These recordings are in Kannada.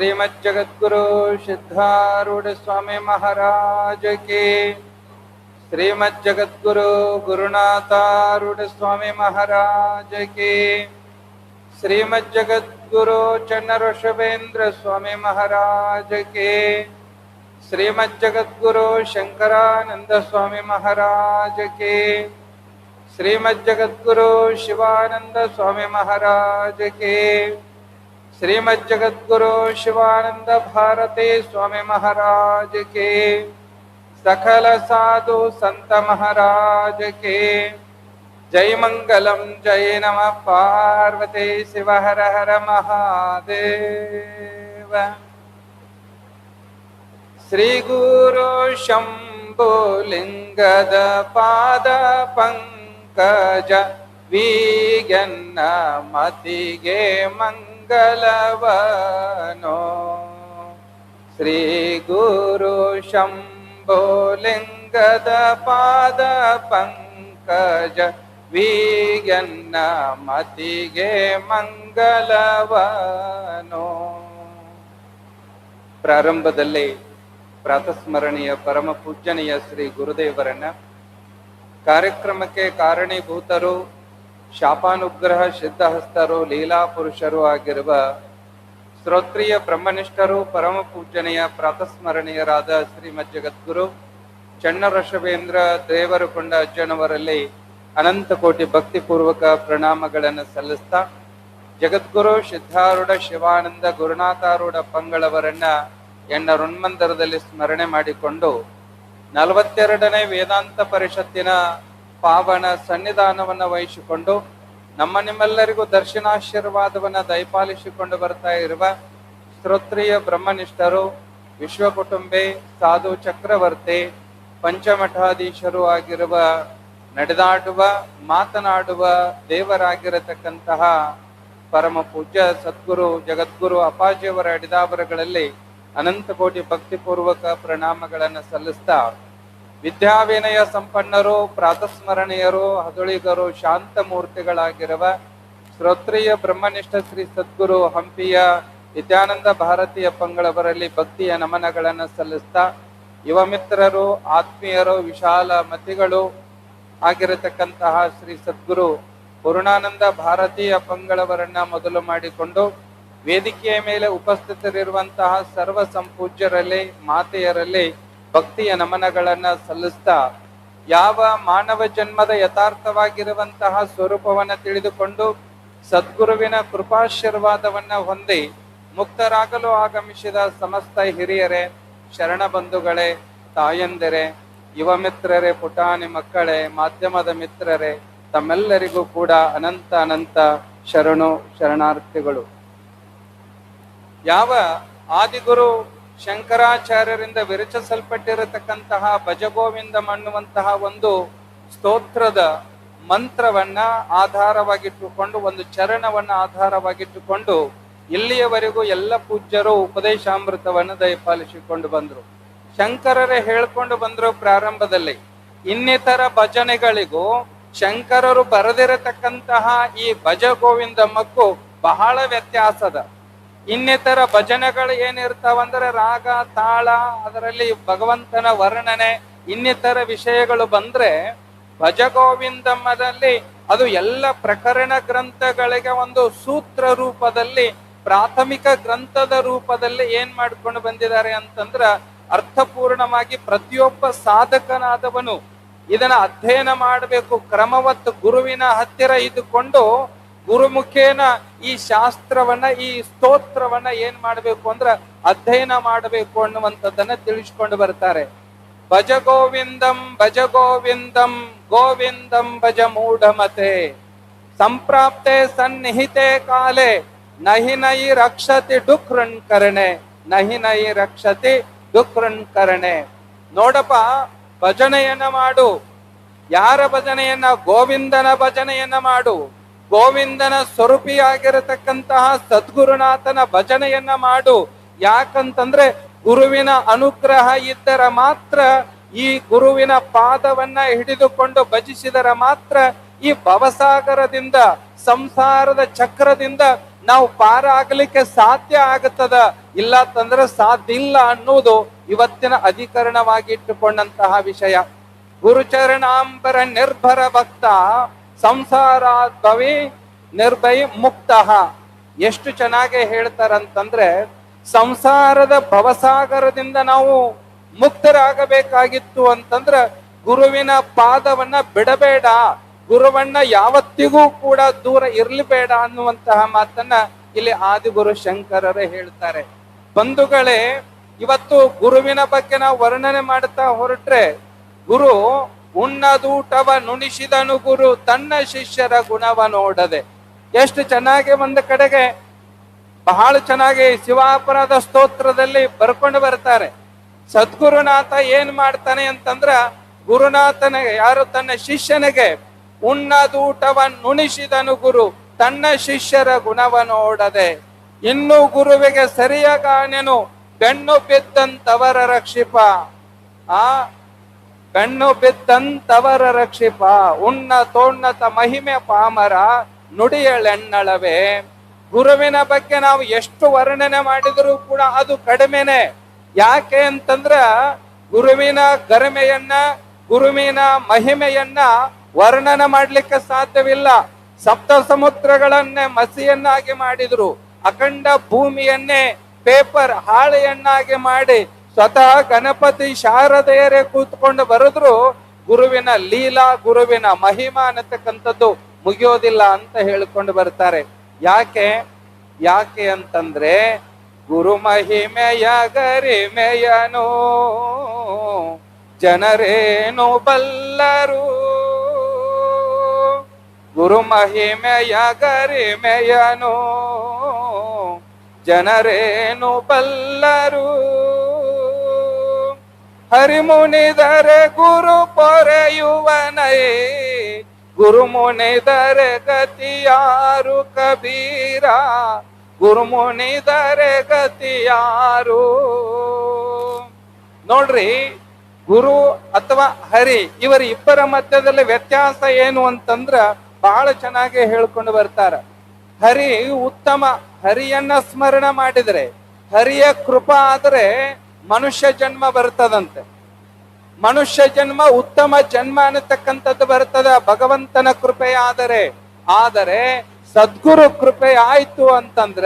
श्रीमज्जगद्गुरु सिद्धारूढ़ स्वामी महाराज के, श्रीमज्जगद्गुरु गुरुनाथारूढ़ स्वामी महाराज के, श्रीमज्जगद्गुरु चन्नऋषभेन्द्र स्वामी महाराज के, श्रीमज्जगद्गुरु शंकरानंद स्वामी महाराज के, श्रीमज्जगद्गुरु शिवानंद स्वामी महाराज के, श्रीमज्जगद्गुरु शिवानंद भारती स्वामी महाराज के, सकल साधु संत महाराज के। जय मंगलम जय नमः पार्वती शिव हर हर महादेव। श्री गुरु शंभु लिंगद पाद पंकज वीगन्न मतिगे मंगलवनो। श्री गुरु शंभु लिंगद पाद पंकज वीगन्न मतिगे ಮಂಗಲವನೋ। ಪ್ರಾರಂಭದಲ್ಲಿ ಪ್ರಾತಸ್ಮರಣೀಯ ಪರಮ ಪೂಜ್ಯನೀಯ ಶ್ರೀ ಗುರುದೇವರನ್ನ, ಕಾರ್ಯಕ್ರಮಕ್ಕೆ ಕಾರಣೀಭೂತರು, ಶಾಪಾನುಗ್ರಹ ಸಿದ್ಧಹಸ್ತರು, ಲೀಲಾ ಪುರುಷರು ಆಗಿರುವ ಶ್ರೋತ್ರಿಯ ಬ್ರಹ್ಮನಿಷ್ಠರು, ಪರಮ ಪೂಜ್ಯನೀಯ ಪ್ರಾತಸ್ಮರಣೀಯರಾದ ಶ್ರೀಮಜ್ಜಗದ್ಗುರು ಚನ್ನಋಷಭೇಂದ್ರ ದೇವರಕೊಂಡ ಅಜ್ಜನವರಲ್ಲಿ ಅನಂತ ಕೋಟಿ ಭಕ್ತಿಪೂರ್ವಕ ಪ್ರಣಾಮಗಳನ್ನು ಸಲ್ಲಿಸ್ತಾ, ಜಗದ್ಗುರು ಸಿದ್ಧಾರೂಢ ಶಿವಾನಂದ ಗುರುನಾಥಾರೂಢ ಪಂಗಳವರನ್ನ ಎನ್ನ ಋನ್ಮಂದಿರದಲ್ಲಿ ಸ್ಮರಣೆ ಮಾಡಿಕೊಂಡು 42ನೇ ವೇದಾಂತ ಪರಿಷತ್ತಿನ ಪಾವನ ಸನ್ನಿಧಾನವನ್ನು ವಹಿಸಿಕೊಂಡು ನಮ್ಮ ನಿಮ್ಮೆಲ್ಲರಿಗೂ ದರ್ಶನಾಶೀರ್ವಾದವನ್ನು ದಯಪಾಲಿಸಿಕೊಂಡು ಬರ್ತಾ ಇರುವ ಶ್ರೋತ್ರಿಯ ಬ್ರಹ್ಮನಿಷ್ಠರು, ವಿಶ್ವಕುಟುಂಬೆ, ಸಾಧು ಚಕ್ರವರ್ತಿ, ಪಂಚಮಠಾಧೀಶರು ಆಗಿರುವ, ನಡೆದಾಡುವ ಮಾತನಾಡುವ ದೇವರಾಗಿರತಕ್ಕಂತಹ ಪರಮ ಪೂಜ್ಯ ಸದ್ಗುರು ಜಗದ್ಗುರು ಅಪ್ಪಾಜಿಯವರ ಅಡಿದಾವರಗಳಲ್ಲಿ ಅನಂತ ಕೋಟಿ ಭಕ್ತಿಪೂರ್ವಕ ಪ್ರಣಾಮಗಳನ್ನು ಸಲ್ಲಿಸ್ತಾ, ವಿದ್ಯಾವಿನಯ ಸಂಪನ್ನರು, ಪ್ರಾತಸ್ಮರಣೀಯರು, ಹದುಳಿಗರು, ಶಾಂತ ಮೂರ್ತಿಗಳಾಗಿರುವ ಶ್ರೋತ್ರಿಯ ಬ್ರಹ್ಮನಿಷ್ಠ ಶ್ರೀ ಸದ್ಗುರು ಹಂಪಿಯ ನಿತ್ಯಾನಂದ ಭಾರತೀಯ ಪಂಗಳವರಲ್ಲಿ ಭಕ್ತಿಯ ನಮನಗಳನ್ನು ಸಲ್ಲಿಸ್ತಾ, ಯುವ ಮಿತ್ರರು, ಆತ್ಮೀಯರು, ವಿಶಾಲ ಮತಿಗಳು ಆಗಿರತಕ್ಕಂತಹ ಶ್ರೀ ಸದ್ಗುರು ಪೂರ್ಣಾನಂದ ಭಾರತೀಯ ಪಂಗಳವರನ್ನ ಮೊದಲು ಮಾಡಿಕೊಂಡು ವೇದಿಕೆಯ ಮೇಲೆ ಉಪಸ್ಥಿತರಿರುವಂತಹ ಸರ್ವ ಸಂಪೂಜ್ಯರಲ್ಲಿ, ಮಾತೆಯರಲ್ಲಿ ಭಕ್ತಿಯ ನಮನಗಳನ್ನ ಸಲ್ಲಿಸ್ತಾ, ಯಾವ ಮಾನವ ಜನ್ಮದ ಯಥಾರ್ಥವಾಗಿರುವಂತಹ ಸ್ವರೂಪವನ್ನು ತಿಳಿದುಕೊಂಡು ಸದ್ಗುರುವಿನ ಕೃಪಾಶೀರ್ವಾದವನ್ನ ಹೊಂದಿ ಮುಕ್ತರಾಗಲು ಆಗಮಿಸಿದ ಸಮಸ್ತ ಹಿರಿಯರೇ, ಶರಣ ಬಂಧುಗಳೇ, ತಾಯಂದಿರೇ, ಯುವ ಮಿತ್ರರೇ, ಪುಟಾಣಿ ಮಕ್ಕಳೇ, ಮಾಧ್ಯಮದ ಮಿತ್ರರೇ, ತಮ್ಮೆಲ್ಲರಿಗೂ ಕೂಡ ಅನಂತ ಅನಂತ ಶರಣಾರ್ಥಿಗಳು. ಯಾವ ಆದಿಗುರು ಶಂಕರಾಚಾರ್ಯರಿಂದ ವಿರಚಿಸಲ್ಪಟ್ಟಿರತಕ್ಕಂತಹ ಭಜಗೋವಿಂದಂ ಅನ್ನುವಂತಹ ಒಂದು ಸ್ತೋತ್ರದ ಮಂತ್ರವನ್ನ ಆಧಾರವಾಗಿಟ್ಟುಕೊಂಡು, ಒಂದು ಚರಣವನ್ನ ಆಧಾರವಾಗಿಟ್ಟುಕೊಂಡು ಇಲ್ಲಿಯವರೆಗೂ ಎಲ್ಲ ಪೂಜ್ಯರು ಉಪದೇಶಾಮೃತವನ್ನು ದಯಪಾಲಿಸಿಕೊಂಡು ಬಂದರು. ಶಂಕರರೇ ಹೇಳ್ಕೊಂಡು ಬಂದರು ಪ್ರಾರಂಭದಲ್ಲಿ. ಇನ್ನಿತರ ಭಜನೆಗಳಿಗೂ ಶಂಕರರು ಬರೆದಿರತಕ್ಕಂತಹ ಈ ಭಜ ಗೋವಿಂದಮ್ಮಕ್ಕೂ ಬಹಳ ವ್ಯತ್ಯಾಸದ. ಇನ್ನಿತರ ಭಜನೆಗಳು ಏನಿರ್ತಾವಂದ್ರೆ ರಾಗ, ತಾಳ, ಅದರಲ್ಲಿ ಭಗವಂತನ ವರ್ಣನೆ, ಇನ್ನಿತರ ವಿಷಯಗಳು ಬಂದ್ರೆ ಭಜ ಗೋವಿಂದಮ್ಮದಲ್ಲಿ ಅದು ಎಲ್ಲ ಪ್ರಕರಣ ಗ್ರಂಥಗಳಿಗೆ ಒಂದು ಸೂತ್ರ ರೂಪದಲ್ಲಿ, ಪ್ರಾಥಮಿಕ ಗ್ರಂಥದ ರೂಪದಲ್ಲಿ ಏನ್ ಮಾಡ್ಕೊಂಡು ಬಂದಿದ್ದಾರೆ ಅಂತಂದ್ರ, ಅರ್ಥಪೂರ್ಣವಾಗಿ ಪ್ರತಿಯೊಬ್ಬ ಸಾಧಕನಾದವನು ಇದನ್ನ ಅಧ್ಯಯನ ಮಾಡಬೇಕು. ಕ್ರಮವತ್ತು ಗುರುವಿನ ಹತ್ತಿರ ಇದ್ದುಕೊಂಡು ಗುರುಮುಖೇನ ಈ ಶಾಸ್ತ್ರವನ್ನ, ಈ ಸ್ತೋತ್ರವನ್ನ ಏನ್ ಮಾಡಬೇಕು ಅಂದ್ರೆ ಅಧ್ಯಯನ ಮಾಡಬೇಕು ಅನ್ನುವಂಥದ್ದನ್ನ ತಿಳಿಸ್ಕೊಂಡು ಬರ್ತಾರೆ. ಭಜ ಗೋವಿಂದಂ ಭಜ ಗೋವಿಂದಂ ಗೋವಿಂದಂ ಭಜ ಮೂಢಮತೆ ಸಂಪ್ರಾಪ್ತೆ ಸನ್ನಿಹಿತೆ ಕಾಲೆ ನಹಿ ನಹಿ ರಕ್ಷತಿ ಡುಕ್ರನ್ ಕರಣೆ ನಹಿ ನಹಿ ರಕ್ಷತಿ ಡುಕ್ರನ್ ಕರಣೆ. ನೋಡಪ್ಪ, ಭಜನೆಯನ್ನ ಮಾಡು. ಯಾರ ಭಜನೆಯನ್ನ? ಗೋವಿಂದನ ಭಜನೆಯನ್ನ ಮಾಡು. ಗೋವಿಂದನ ಸ್ವರೂಪಿಯಾಗಿರತಕ್ಕಂತಹ ಸದ್ಗುರುನಾಥನ ಭಜನೆಯನ್ನ ಮಾಡು. ಯಾಕಂತಂದ್ರೆ ಗುರುವಿನ ಅನುಗ್ರಹ ಇದ್ದರ ಮಾತ್ರ, ಈ ಗುರುವಿನ ಪಾದವನ್ನ ಹಿಡಿದುಕೊಂಡು ಭಜಿಸಿದರ ಮಾತ್ರ ಈ ಭವಸಾಗರದಿಂದ, ಸಂಸಾರದ ಚಕ್ರದಿಂದ ನಾವು ಪಾರ ಆಗ್ಲಿಕ್ಕೆ ಸಾಧ್ಯ ಆಗುತ್ತದ, ಇಲ್ಲ ತಂದ್ರೆ ಸಾಧ್ಯ ಇಲ್ಲ ಅನ್ನೋದು ಇವತ್ತಿನ ಅಧಿಕರಣವಾಗಿ ಇಟ್ಟುಕೊಂಡಂತಹ ವಿಷಯ. ಗುರುಚರಣಾಂಬರ ನಿರ್ಭರ ಭಕ್ತ ಸಂಸಾರಾದ್ಭವಿ ನಿರ್ಭಯ ಮುಕ್ತ. ಎಷ್ಟು ಚೆನ್ನಾಗಿ ಹೇಳ್ತಾರಂತಂದ್ರೆ, ಸಂಸಾರದ ಭವಸಾಗರದಿಂದ ನಾವು ಮುಕ್ತರಾಗಬೇಕಾಗಿತ್ತು ಅಂತಂದ್ರ ಗುರುವಿನ ಪಾದವನ್ನ ಬಿಡಬೇಡ, ಗುರುವನ್ನ ಯಾವತ್ತಿಗೂ ಕೂಡ ದೂರ ಇರ್ಲಿಬೇಡ ಅನ್ನುವಂತಹ ಮಾತನ್ನ ಇಲ್ಲಿ ಆದಿಗುರು ಶಂಕರರೇ ಹೇಳ್ತಾರೆ. ಬಂಧುಗಳೇ, ಇವತ್ತು ಗುರುವಿನ ಬಗ್ಗೆ ನಾವು ವರ್ಣನೆ ಮಾಡ್ತಾ ಹೊರಟ್ರೆ, ಗುರು ಉಣ್ಣದೂಟವ ನುಣಿಸಿದನು ಗುರು ತನ್ನ ಶಿಷ್ಯರ ಗುಣವ ನೋಡದೆ. ಎಷ್ಟು ಚೆನ್ನಾಗಿ ಒಂದು ಕಡೆಗೆ ಬಹಳ ಚೆನ್ನಾಗಿ ಶಿವಾಪರಾಧ ಸ್ತೋತ್ರದಲ್ಲಿ ಬರ್ಕೊಂಡು ಬರ್ತಾರೆ. ಸದ್ಗುರುನಾಥ ಏನ್ ಮಾಡ್ತಾನೆ ಅಂತಂದ್ರ, ಗುರುನಾಥನಿಗೆ ಯಾರು ತನ್ನ ಶಿಷ್ಯನಿಗೆ ಉಣ್ಣದೂಟವ ನುಣಿಸಿದನು ಗುರು ತನ್ನ ಶಿಷ್ಯರ ಗುಣವ ನೋಡದೆ. ಇನ್ನು ಗುರುವಿಗೆ ಸರಿಯಗಾನೆನು ಬೆನ್ನು ಬಿದ್ದಂತವರ ರಕ್ಷಿಪ. ಆ ಬೆನ್ನು ಬಿದ್ದಂತವರ ರಕ್ಷಿಪ. ಉನ್ನತೋನ್ನತ ಮಹಿಮೆ ಪಾಮರ ನುಡಿಯಳೆನ್ನಳವೇ. ಗುರುವಿನ ಬಗ್ಗೆ ನಾವು ಎಷ್ಟು ವರ್ಣನೆ ಮಾಡಿದರೂ ಕೂಡ ಅದು ಕಡಿಮೆನೆ. ಯಾಕೆ ಅಂತಂದ್ರ ಗುರುವಿನ ಗರಿಮೆಯನ್ನ, ಗುರುವಿನ ಮಹಿಮೆಯನ್ನ ವರ್ಣನೆ ಮಾಡ್ಲಿಕ್ಕೆ ಸಾಧ್ಯವಿಲ್ಲ. ಸಪ್ತ ಸಮುದ್ರಗಳನ್ನೇ ಮಸಿಯನ್ನಾಗಿ ಮಾಡಿದ್ರು, ಅಖಂಡ ಭೂಮಿಯನ್ನೇ ಪೇಪರ್ ಹಾಳೆಯನ್ನಾಗಿ ಮಾಡಿ ಸ್ವತಃ ಗಣಪತಿ ಶಾರದೆಯರೇ ಕೂತ್ಕೊಂಡು ಬರೆದ್ರು ಗುರುವಿನ ಲೀಲಾ, ಗುರುವಿನ ಮಹಿಮಾ ಅನ್ನತಕ್ಕಂಥದ್ದು ಮುಗಿಯೋದಿಲ್ಲ ಅಂತ ಹೇಳಿಕೊಂಡು ಬರ್ತಾರೆ. ಯಾಕೆ ಅಂತಂದ್ರೆ, ಗುರು ಮಹಿಮೆಯ ಗರಿಮೆಯನು ಜನರೇನು ಬಲ್ಲರು. ಗುರು ಮಹಿಮೆಯ ಗರಿಮೆಯನು ಜನರೇನು ಬಲ್ಲರು. ಹರಿಮುನಿದರೆ ಗುರು ಪೊರೆಯುವನೈ, ಗುರು ಮುನಿದರೆ ಗತಿಯಾರು ಕಬೀರ. ಗುರು ಮುನಿದರೆ ಗತಿಯಾರು. ನೋಡ್ರಿ, ಗುರು ಅಥವಾ ಹರಿ ಇವರ ಇಬ್ಬರ ಮಧ್ಯದಲ್ಲಿ ವ್ಯತ್ಯಾಸ ಏನು ಅಂತಂದ್ರ ಬಹಳ ಚೆನ್ನಾಗಿ ಹೇಳ್ಕೊಂಡು ಬರ್ತಾರ. ಹರಿ ಉತ್ತಮ, ಹರಿಯನ್ನ ಸ್ಮರಣ ಮಾಡಿದ್ರೆ, ಹರಿಯ ಕೃಪಾ ಆದ್ರೆ ಮನುಷ್ಯ ಜನ್ಮ ಬರ್ತದಂತೆ. ಮನುಷ್ಯ ಜನ್ಮ ಉತ್ತಮ ಜನ್ಮ ಅನ್ನತಕ್ಕಂಥದ್ದು ಬರ್ತದ ಭಗವಂತನ ಕೃಪೆ ಆದರೆ ಸದ್ಗುರು ಕೃಪೆ ಆಯ್ತು ಅಂತಂದ್ರ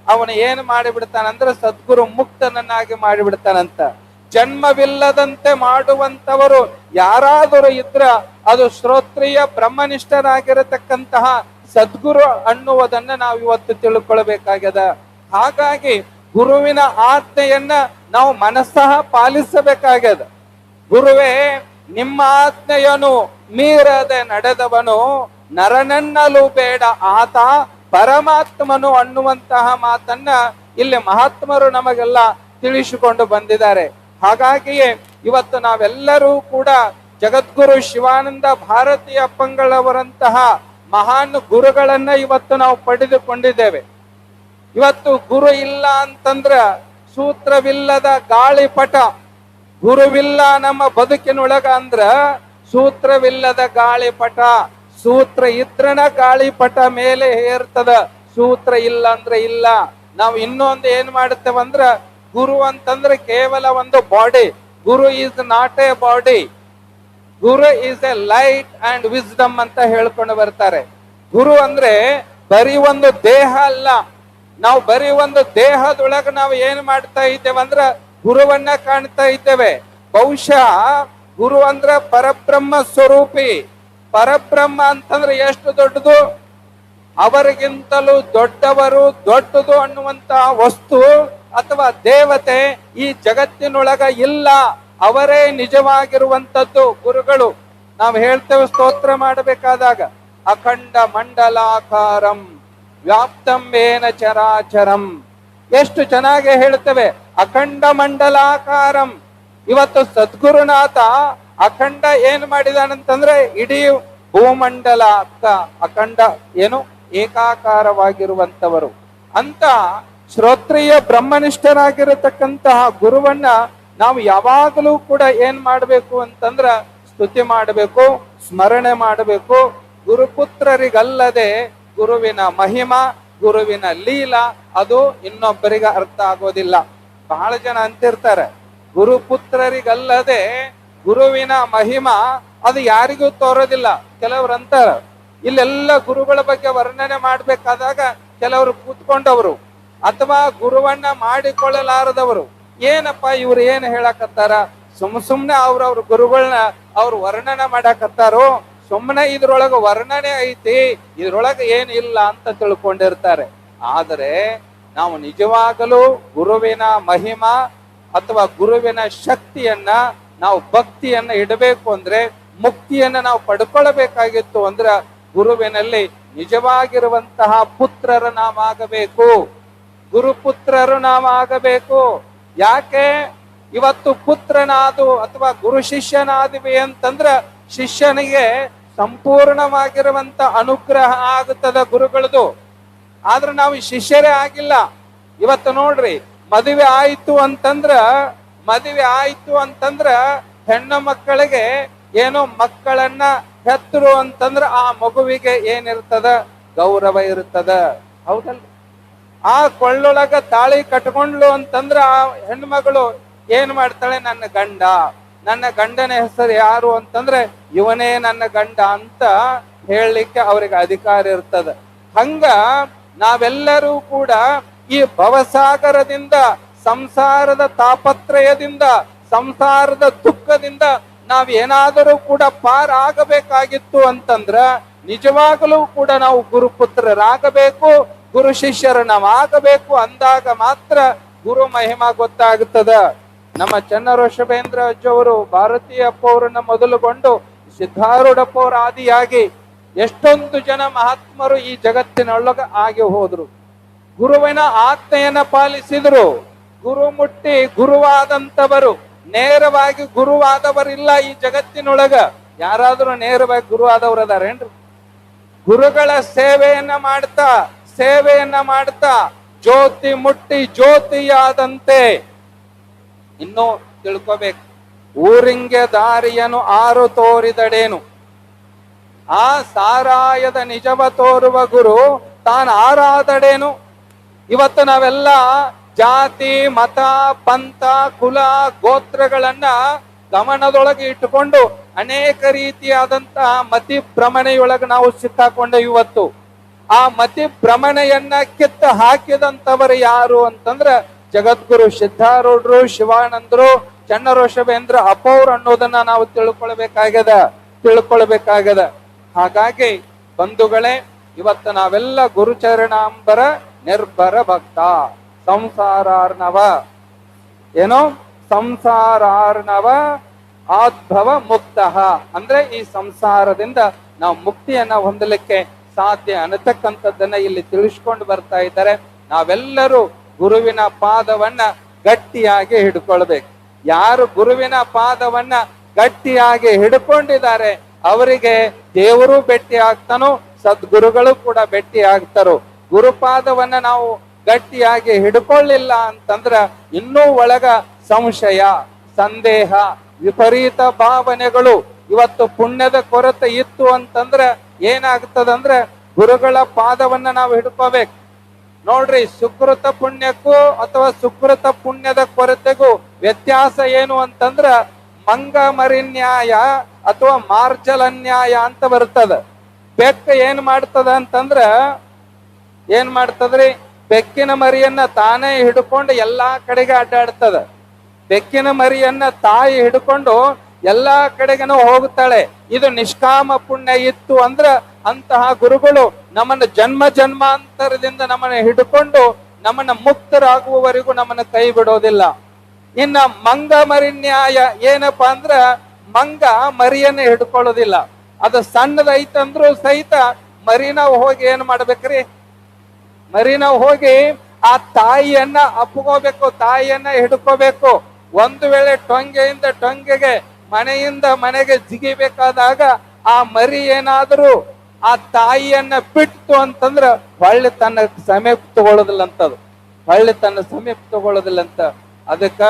ಅವನು ಏನು ಮಾಡಿಬಿಡ್ತಾನಂದ್ರ ಸದ್ಗುರು ಮುಕ್ತನನ್ನಾಗಿ ಮಾಡಿಬಿಡ್ತಾನಂತ. ಜನ್ಮವಿಲ್ಲದಂತೆ ಮಾಡುವಂತವರು ಯಾರಾದರೂ ಇದ್ರ ಅದು ಶ್ರೋತ್ರಿಯ ಬ್ರಹ್ಮನಿಷ್ಠರಾಗಿರತಕ್ಕಂತಹ ಸದ್ಗುರು ಅನ್ನುವುದನ್ನ ನಾವು ಇವತ್ತು ತಿಳ್ಕೊಳ್ಬೇಕಾಗ್ಯದ. ಹಾಗಾಗಿ ಗುರುವಿನ ಆಜ್ಞೆಯನ್ನ ನಾವು ಮನಸ್ಸಹ ಪಾಲಿಸಬೇಕಾಗ್ಯದ. ಗುರುವೇ, ನಿಮ್ಮ ಆಜ್ಞೆಯನು ಮೀರದೆ ನಡೆದವನು ನರನನ್ನಲು ಬೇಡ ಆತ ಪರಮಾತ್ಮನು ಅನ್ನುವಂತಹ ಮಾತನ್ನ ಇಲ್ಲಿ ಮಹಾತ್ಮರು ನಮಗೆಲ್ಲ ತಿಳಿಸಿಕೊಂಡು ಬಂದಿದ್ದಾರೆ. ಹಾಗಾಗಿಯೇ ಇವತ್ತು ನಾವೆಲ್ಲರೂ ಕೂಡ ಜಗದ್ಗುರು ಶಿವಾನಂದ ಭಾರತೀ ಅಪ್ಪಂಗಳವರಂತಹ ಮಹಾನ್ ಗುರುಗಳನ್ನ ಇವತ್ತು ನಾವು ಪಡೆದುಕೊಂಡಿದ್ದೇವೆ. ಇವತ್ತು ಗುರು ಇಲ್ಲ ಅಂತಂದ್ರ ಸೂತ್ರವಿಲ್ಲದ ಗಾಳಿಪಟ. ಗುರುವಿಲ್ಲ ನಮ್ಮ ಬದುಕಿನೊಳಗ ಅಂದ್ರ ಸೂತ್ರವಿಲ್ಲದ ಗಾಳಿಪಟ. ಸೂತ್ರ ಇದ್ರನ ಗಾಳಿಪಟ ಮೇಲೆ ಏರ್ತದ, ಸೂತ್ರ ಇಲ್ಲ ಅಂದ್ರೆ ಇಲ್ಲ. ನಾವು ಇನ್ನೊಂದು ಏನ್ ಮಾಡ್ತೇವಂದ್ರ, ಗುರು ಅಂತಂದ್ರೆ ಕೇವಲ ಒಂದು body. Guru is not A body, Guru is A light and wisdom ಅಂತ ಹೇಳ್ಕೊಂಡು ಬರ್ತಾರೆ. ಗುರು ಅಂದ್ರೆ ಬರೀ ಒಂದು ದೇಹ ಅಲ್ಲ. ನಾವು ಬರೀ ಒಂದು ದೇಹದೊಳಗ ನಾವು ಏನ್ ಮಾಡ್ತಾ ಇದ್ದೇವಂದ್ರ ಗುರುವನ್ನ ಕಾಣ್ತಾ ಇದ್ದೇವೆ. ಬಹುಶಃ ಗುರು ಅಂದ್ರ ಪರಬ್ರಹ್ಮ ಸ್ವರೂಪಿ. ಪರಬ್ರಹ್ಮ ಅಂತಂದ್ರೆ ಎಷ್ಟು ದೊಡ್ಡದು, ಅವರಿಗಿಂತಲೂ ದೊಡ್ಡವರು, ದೊಡ್ಡದು ಅನ್ನುವಂತಹ ವಸ್ತು ಅಥವಾ ದೇವತೆ ಈ ಜಗತ್ತಿನೊಳಗ ಇಲ್ಲ. ಅವರೇ ನಿಜವಾಗಿರುವಂತದ್ದು ಗುರುಗಳು. ನಾವು ಹೇಳ್ತೇವೆ ಸ್ತೋತ್ರ ಮಾಡಬೇಕಾದಾಗ, ಅಖಂಡ ಮಂಡಲಾಕಾರಂ ವ್ಯಾಪ್ತಂ ಏನ ಚರಾಚರಂ. ಎಷ್ಟು ಚೆನ್ನಾಗಿ ಹೇಳ್ತೇವೆ, ಅಖಂಡ ಮಂಡಲಾಕಾರಂ. ಇವತ್ತು ಸದ್ಗುರುನಾಥ ಅಖಂಡ ಏನ್ ಮಾಡಿದಾನಂತಂದ್ರೆ ಇಡೀ ಭೂಮಂಡಲ ಅಖಂಡ ಏನು ಏಕಾಕಾರವಾಗಿರುವಂತವರು ಅಂತ ಶ್ರೋತ್ರಿಯ ಬ್ರಹ್ಮನಿಷ್ಠರಾಗಿರತಕ್ಕಂತಹ ಗುರುವನ್ನ ನಾವು ಯಾವಾಗಲೂ ಕೂಡ ಏನ್ ಮಾಡ್ಬೇಕು ಅಂತಂದ್ರ ಸ್ತುತಿ ಮಾಡಬೇಕು, ಸ್ಮರಣೆ ಮಾಡಬೇಕು. ಗುರುಪುತ್ರರಿಗಲ್ಲದೆ ಗುರುವಿನ ಮಹಿಮಾ, ಗುರುವಿನ ಲೀಲಾ ಅದು ಇನ್ನೊಬ್ಬರಿಗೆ ಅರ್ಥ ಆಗೋದಿಲ್ಲ. ಬಹಳ ಜನ ಅಂತಿರ್ತಾರೆ, ಗುರುಪುತ್ರರಿಗಲ್ಲದೆ ಗುರುವಿನ ಮಹಿಮಾ ಅದು ಯಾರಿಗೂ ತೋರೋದಿಲ್ಲ. ಕೆಲವ್ರು ಅಂತಾರ, ಇಲ್ಲೆಲ್ಲ ಗುರುಗಳ ಬಗ್ಗೆ ವರ್ಣನೆ ಮಾಡ್ಬೇಕಾದಾಗ ಕೆಲವರು ಕೂತ್ಕೊಂಡವರು ಅಥವಾ ಗುರುವನ್ನ ಮಾಡಿಕೊಳ್ಳಲಾರದವರು, ಏನಪ್ಪ ಇವ್ರು ಏನ್ ಹೇಳಕತ್ತಾರ, ಸುಮ್ನೆ ಅವ್ರವ್ರ ಗುರುಗಳನ್ನ ಅವ್ರು ವರ್ಣನೆ ಮಾಡಕತ್ತಾರೋ, ಸುಮ್ಮನೆ ಇದ್ರೊಳಗ ವರ್ಣನೆ ಐತಿ, ಇದ್ರೊಳಗೆ ಏನಿಲ್ಲ ಅಂತ ತಿಳ್ಕೊಂಡಿರ್ತಾರೆ. ಆದರೆ ನಾವು ನಿಜವಾಗಲೂ ಗುರುವಿನ ಮಹಿಮಾ ಅಥವಾ ಗುರುವಿನ ಶಕ್ತಿಯನ್ನ, ನಾವು ಭಕ್ತಿಯನ್ನ ಇಡಬೇಕು ಅಂದ್ರೆ, ಮುಕ್ತಿಯನ್ನ ನಾವು ಪಡ್ಕೊಳ್ಬೇಕಾಗಿತ್ತು ಅಂದ್ರೆ ಗುರುವಿನಲ್ಲಿ ನಿಜವಾಗಿರುವಂತಹ ಪುತ್ರರು ನಾವಾಗಬೇಕು, ಗುರುಪುತ್ರರು ನಾವಾಗಬೇಕು. ಯಾಕೆ ಇವತ್ತು ಪುತ್ರನಾದು ಅಥವಾ ಗುರು ಶಿಷ್ಯನಾದಿವಿ ಅಂತಂದ್ರ ಶಿಷ್ಯನಿಗೆ ಸಂಪೂರ್ಣವಾಗಿರುವಂತ ಅನುಗ್ರಹ ಆಗುತ್ತದ ಗುರುಗಳದು. ಆದ್ರೆ ನಾವು ಶಿಷ್ಯರೇ ಆಗಿಲ್ಲ. ಇವತ್ತು ನೋಡ್ರಿ, ಮದುವೆ ಆಯ್ತು ಅಂತಂದ್ರ ಹೆಣ್ಣು ಮಕ್ಕಳಿಗೆ ಏನೋ ಮಕ್ಕಳನ್ನ ಹೆತ್ತರು ಅಂತಂದ್ರ ಆ ಮಗುವಿಗೆ ಏನಿರ್ತದ, ಗೌರವ ಇರ್ತದ, ಹೌದಲ್ಲ? ಆ ಕೊಳ್ಳೊಳಗ ತಾಳಿ ಕಟ್ಕೊಂಡ್ಲು ಅಂತಂದ್ರ ಆ ಹೆಣ್ಮಗಳು ಏನ್ ಮಾಡ್ತಾಳೆ, ನನ್ನ ಗಂಡನ ಹೆಸರು ಯಾರು ಅಂತಂದ್ರೆ ಇವನೇ ನನ್ನ ಗಂಡ ಅಂತ ಹೇಳಲಿಕ್ಕೆ ಅವ್ರಿಗೆ ಅಧಿಕಾರ ಇರ್ತದ. ಹಂಗ ನಾವೆಲ್ಲರೂ ಕೂಡ ಈ ಭವಸಾಗರದಿಂದ, ಸಂಸಾರದ ತಾಪತ್ರಯದಿಂದ, ಸಂಸಾರದ ದುಃಖದಿಂದ ನಾವೇನಾದರೂ ಕೂಡ ಪಾರ್ ಆಗಬೇಕಾಗಿತ್ತು ಅಂತಂದ್ರ ನಿಜವಾಗಲೂ ಕೂಡ ನಾವು ಗುರುಪುತ್ರರಾಗಬೇಕು, ಗುರು ಶಿಷ್ಯರು ನಾವಾಗಬೇಕು. ಅಂದಾಗ ಮಾತ್ರ ಗುರು ಮಹಿಮಾ ಗೊತ್ತಾಗುತ್ತದ. ನಮ್ಮ ಚನ್ನರೋಷಭೇಂದ್ರ ಅಜ್ಜವರು ಭಾರತೀಯ ಅಪ್ಪ ಅವರನ್ನ ಮೊದಲುಗೊಂಡು ಸಿದ್ಧಾರೂಢಪ್ಪ ಅವರ ಆದಿಯಾಗಿ ಎಷ್ಟೊಂದು ಜನ ಮಹಾತ್ಮರು ಈ ಜಗತ್ತಿನೊಳಗ ಆಗಿ ಹೋದ್ರು. ಗುರುವಿನ ಆಜ್ಞೆಯನ್ನ ಪಾಲಿಸಿದ್ರು. ಗುರು ಮುಟ್ಟಿ ಗುರುವಾದಂತವರು, ನೇರವಾಗಿ ಗುರುವಾದವರಿಲ್ಲ ಈ ಜಗತ್ತಿನೊಳಗ. ಯಾರಾದ್ರೂ ನೇರವಾಗಿ ಗುರುವಾದವರು ಅದಾರೇನ್ರಿ? ಗುರುಗಳ ಸೇವೆಯನ್ನ ಮಾಡ್ತಾ ಜ್ಯೋತಿ ಮುಟ್ಟಿ ಜ್ಯೋತಿಯಾದಂತೆ. ಇನ್ನು ತಿಳ್ಕೋಬೇಕು, ಊರಿಂಗೆ ದಾರಿಯನು ಆರು ತೋರಿದಡೇನು, ಆ ಸಾರಾಯದ ನಿಜವ ತೋರುವ ಗುರು ತಾನು ಆರಾದಡೇನು. ಇವತ್ತು ನಾವೆಲ್ಲ ಜಾತಿ, ಮತ, ಪಂಥ, ಕುಲ, ಗೋತ್ರಗಳನ್ನ ಗಮನದೊಳಗೆ ಇಟ್ಟುಕೊಂಡು ಅನೇಕ ರೀತಿಯಾದಂತಹ ಮತಿ ಭ್ರಮಣೆಯೊಳಗೆ ನಾವು ಸಿಕ್ಕಾಕೊಂಡ. ಇವತ್ತು ಆ ಮತಿ ಭ್ರಮಣೆಯನ್ನ ಕಿತ್ತು ಹಾಕಿದಂತವರು ಯಾರು ಅಂತಂದ್ರ ಜಗದ್ಗುರು ಸಿದ್ಧಾರೂಢರು, ಶಿವಾನಂದರು, ಚನ್ನರೋಷಭೇಂದ್ರ ಅಪ್ಪವ್ರು ಅನ್ನೋದನ್ನ ನಾವು ತಿಳ್ಕೊಳ್ಬೇಕಾಗ್ಯದ. ಹಾಗಾಗಿ ಬಂಧುಗಳೇ, ಇವತ್ತು ನಾವೆಲ್ಲ ಗುರುಚರಣಾಂಬರ ನಿರ್ಭರ ಭಕ್ತ, ಸಂಸಾರಾರ್ಣವ ಆದ್ಭವ ಮುಕ್ತ ಅಂದ್ರೆ ಈ ಸಂಸಾರದಿಂದ ನಾವು ಮುಕ್ತಿಯನ್ನ ಹೊಂದಲಿಕ್ಕೆ ಸಾಧ್ಯ ಅನ್ನತಕ್ಕಂಥದ್ದನ್ನ ಇಲ್ಲಿ ತಿಳಿಸ್ಕೊಂಡು ಬರ್ತಾ ಇದ್ದಾರೆ. ನಾವೆಲ್ಲರೂ ಗುರುವಿನ ಪಾದವನ್ನ ಗಟ್ಟಿಯಾಗಿ ಹಿಡ್ಕೊಳ್ಬೇಕು. ಯಾರು ಗುರುವಿನ ಪಾದವನ್ನ ಗಟ್ಟಿಯಾಗಿ ಹಿಡ್ಕೊಂಡಿದ್ದಾರೆ ಅವರಿಗೆ ದೇವರು ಭೇಟಿ ಆಗ್ತಾನೋ, ಸದ್ಗುರುಗಳು ಕೂಡ ಭೇಟಿ ಆಗ್ತಾರೋ. ಗುರುಪಾದವನ್ನ ನಾವು ಗಟ್ಟಿಯಾಗಿ ಹಿಡ್ಕೊಳ್ಳಿಲ್ಲ ಅಂತಂದ್ರ ಇನ್ನೂ ಒಳಗ ಸಂಶಯ, ಸಂದೇಹ, ವಿಪರೀತ ಭಾವನೆಗಳು. ಇವತ್ತು ಪುಣ್ಯದ ಕೊರತೆ ಇತ್ತು ಅಂತಂದ್ರ ಏನಾಗ್ತದಂದ್ರೆ ಗುರುಗಳ ಪಾದವನ್ನ ನಾವು ಹಿಡ್ಕೋಬೇಕು. ನೋಡ್ರಿ, ಸುಕೃತ ಪುಣ್ಯಕ್ಕೂ ಅಥವಾ ಸುಕೃತ ಪುಣ್ಯದ ಕೊರತೆಗೂ ವ್ಯತ್ಯಾಸ ಏನು ಅಂತಂದ್ರ ಮಂಗ ಮರಿನ್ಯಾಯ ಅಥವಾ ಮಾರ್ಜಲನ್ಯಾಯ ಅಂತ ಬರ್ತದ. ಬೆಕ್ಕ ಏನ್ ಮಾಡ್ತದ್ರಿ, ಬೆಕ್ಕಿನ ಮರಿಯನ್ನ ತಾನೇ ಹಿಡ್ಕೊಂಡು ಎಲ್ಲಾ ಕಡೆಗೆ ಅಡ್ಡಾಡ್ತದ. ಬೆಕ್ಕಿನ ಮರಿಯನ್ನ ತಾಯಿ ಹಿಡ್ಕೊಂಡು ಎಲ್ಲಾ ಕಡೆಗೇನು ಹೋಗುತ್ತಾಳೆ. ಇದು ನಿಷ್ಕಾಮ ಪುಣ್ಯ ಇತ್ತು ಅಂದ್ರ ಅಂತಹ ಗುರುಗಳು ನಮ್ಮನ್ನ ಜನ್ಮಾಂತರದಿಂದ ನಮ್ಮನ್ನ ಹಿಡ್ಕೊಂಡು ನಮ್ಮನ್ನ ಮುಕ್ತರಾಗುವವರೆಗೂ ನಮ್ಮನ್ನ ಕೈ ಬಿಡೋದಿಲ್ಲ. ಇನ್ನ ಮಂಗ ಮರಿನ್ಯಾಯ ಏನಪ್ಪಾ ಅಂದ್ರ ಮಂಗ ಮರಿಯನ್ನ ಹಿಡ್ಕೊಳ್ಳೋದಿಲ್ಲ. ಅದು ಸಣ್ಣದೈತಂದ್ರೂ ಸಹಿತ ಮರಿನಾವ್ ಹೋಗಿ ಏನ್ ಮಾಡ್ಬೇಕ್ರಿ, ಮರಿನಾವ್ ಹೋಗಿ ಆ ತಾಯಿಯನ್ನ ಅಪ್ಕೋಬೇಕು, ತಾಯಿಯನ್ನ ಹಿಡ್ಕೋಬೇಕು. ಒಂದು ವೇಳೆ ಟೊಂಗೆಯಿಂದ ಟೊಂಗೆಗೆ, ಮನೆಯಿಂದ ಮನೆಗೆ ಜಿಗಿಬೇಕಾದಾಗ ಆ ಮರಿ ಏನಾದ್ರೂ ಆ ತಾಯಿಯನ್ನ ಬಿಟ್ಟು ಅಂತಂದ್ರ ಹೊಳ್ಳಿ ತನ್ನ ಸಮೀಪ ತಗೊಳ್ಳೋದಿಲ್ಲಂತ. ಅದಕ್ಕ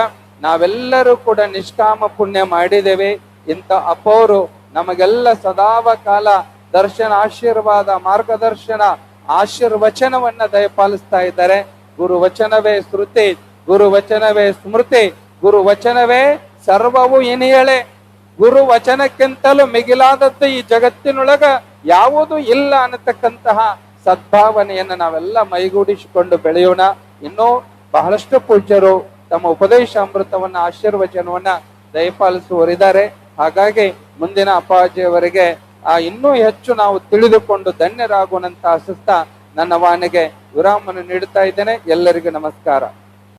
ನಾವೆಲ್ಲರೂ ಕೂಡ ನಿಷ್ಕಾಮ ಪುಣ್ಯ ಮಾಡಿದ್ದೇವೆ. ಇಂಥ ಅಪ್ಪವರು ನಮಗೆಲ್ಲ ಸದಾವ ಕಾಲ ದರ್ಶನ, ಆಶೀರ್ವಾದ, ಮಾರ್ಗದರ್ಶನ ಆಶೀರ್ವಚನವನ್ನ ದಯಪಾಲಿಸ್ತಾ ಇದ್ದಾರೆ. ಗುರು ವಚನವೇ ಶ್ರುತಿ, ಗುರು ವಚನವೇ ಸ್ಮೃತಿ, ಗುರು ವಚನವೇ ಸರ್ವವು ಇನಿಯಳೆ. ಗುರು ವಚನಕ್ಕಿಂತಲೂ ಮಿಗಿಲಾದದ್ದು ಈ ಜಗತ್ತಿನೊಳಗ ಯಾವುದೂ ಇಲ್ಲ ಅನ್ನತಕ್ಕಂತಹ ಸದ್ಭಾವನೆಯನ್ನ ನಾವೆಲ್ಲ ಮೈಗೂಡಿಸಿಕೊಂಡು ಬೆಳೆಯೋಣ. ಇನ್ನೂ ಬಹಳಷ್ಟು ಪೂಜ್ಯರು ತಮ್ಮ ಉಪದೇಶ ಅಮೃತವನ್ನ ಆಶೀರ್ವಚನವನ್ನ ದಯಪಾಲಿಸುವವರಿದ್ದಾರೆ. ಹಾಗಾಗಿ ಮುಂದಿನ ಅಪ್ಪಾಜಿಯವರಿಗೆ ಇನ್ನೂ ಹೆಚ್ಚು ನಾವು ತಿಳಿದುಕೊಂಡು ಧನ್ಯರಾಗುವಂತ ಆಶಿಸ್ತಾ ನನ್ನ ವಾಣಿಗೆ ವಿರಾಮವನ್ನು ನೀಡುತ್ತಾ ಇದ್ದೇನೆ. ಎಲ್ಲರಿಗೂ ನಮಸ್ಕಾರ.